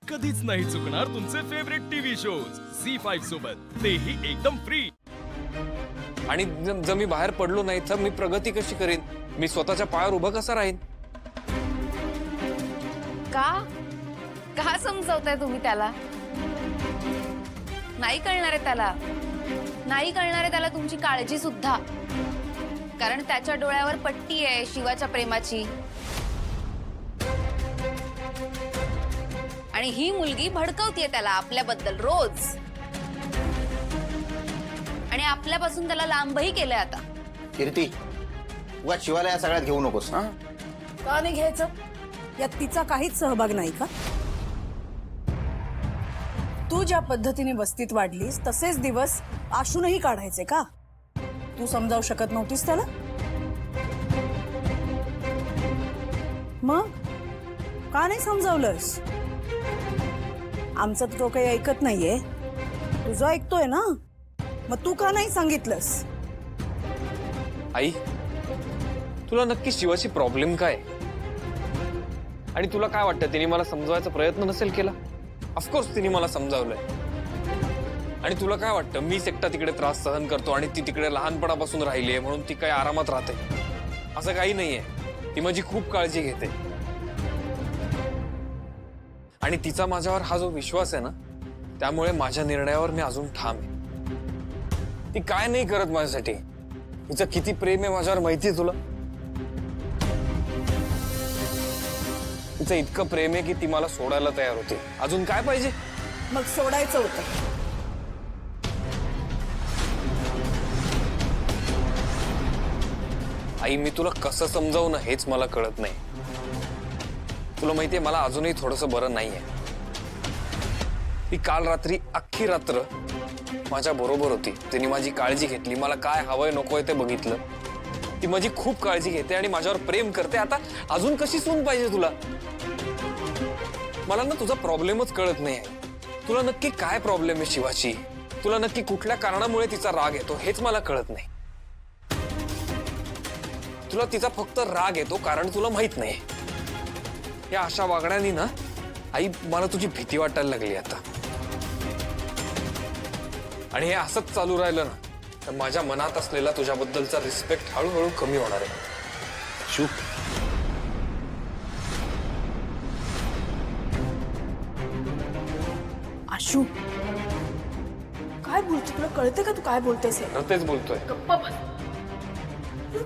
कधीच नाही चुकणार तुमचे फेवरेट टीव्ही शोज झी5 सोबत, तेही एकदम फ्री। आणि जर मी बाहेर पडलो नाही तर मी प्रगती कशी करीन? मी स्वतःच्या पायावर उभं कसं राहीन? का का समजवताय तुम्ही त्याला? नाही कळणार आहे त्याला, नाही कळणार आहे त्याला तुमची काळजी सुद्धा, कारण त्याच्या डोळ्यावर पट्टी आहे शिवाच्या प्रेमाची। आणि ही मुलगी भडकवतीये त्याला आपल्याबद्दल रोज, आणि आपल्यापासून त्याला लांबही केलंय आता। कीर्ती, उगाच शिवाला या सगळ्यात घेऊ नकोस। हा, का नाही घ्यायचं? यात तिचा काहीच सहभाग नाही का? तू ज्या पद्धतीने वस्तीत वाढलीस तसेच दिवस आशूनही काढायचे का? तू समजावू शकत नव्हतीस त्याला? मग का नाही समजावलंस? आमचं तो काही ऐकत नाहीये, तुझं ऐकतोय ना, मग तू का नाही सांगितलंस? आई, तुला नक्की शिवाची प्रॉब्लेम काय? आणि तुला काय वाटतं तिने मला समजवायचा प्रयत्न नसेल केला? ऑफकोर्स तिने मला समजावलंय। आणि तुला काय वाटतं मीच एकटा तिकडे त्रास सहन करतो आणि ती तिकडे लहानपणापासून राहिली आहे म्हणून ती काय आरामात राहते? असं काही नाहीये, ती माझी खूप काळजी घेते। आणि तिचा माझ्यावर हा जो विश्वास आहे ना, त्यामुळे माझ्या निर्णयावर मी अजून ठाम आहे। ती काय नाही करत माझ्यासाठी, तिचं किती प्रेम आहे माझ्यावर माहितीये तुला? तिचं इतकं प्रेम आहे की ती मला सोडायला तयार होती। अजून काय पाहिजे? मग सोडायचं होतं। आई, मी तुला कसं समजावू ना हेच मला कळत नाही। तुला माहितीये मला अजूनही थोडंसं बरं नाहीये। ती काल रात्री अख्खी रात्र माझ्या बरोबर होती, तिने माझी काळजी घेतली, मला काय हवंय नकोय ते बघितलं। ती माझी खूप काळजी घेते आणि माझ्यावर प्रेम करते। आता अजून कशी सून पाहिजे तुला? मला ना तुझा प्रॉब्लेमच कळत नाही आहे। तुला नक्की काय प्रॉब्लेम आहे शिवाची? तुला नक्की कुठल्या कारणामुळे तिचा राग येतो हेच मला कळत नाही। तुला तिचा फक्त राग येतो कारण तुला माहित नाही। या अशा वागण्यानी ना आई मला तुझी भीती वाटायला लागली आता। आणि हे असंच चालू राहिलं ना तर माझ्या मनात असलेला तुझ्याबद्दलचा रिस्पेक्ट हळूहळू कमी होणार आहे। शू, आशू, काय बोलतो? तुला कळते का तू काय बोलतेस? तेच बोलतोय। तुला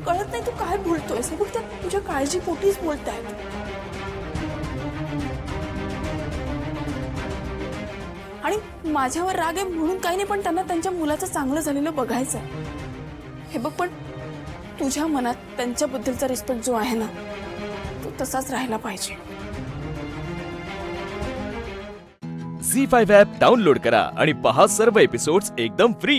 कळत नाही तू काय बोलतोयस? हे बघ, त्या तुझ्या काळजी पोटीच बोलतायत। आणि माझ्यावर राग आहे म्हणून काही नाही, पण त्यांना त्यांच्या मुलाचं चांगलं झालेलं बघायचं आहे। हे बघ, पण तुझ्या मनात त्यांच्याबद्दलचा रिस्पेक्ट जो आहे ना, तो तसाच राहायला पाहिजे। झी5 ॲप डाउनलोड करा आणि पहा सर्व एपिसोड्स एकदम फ्री।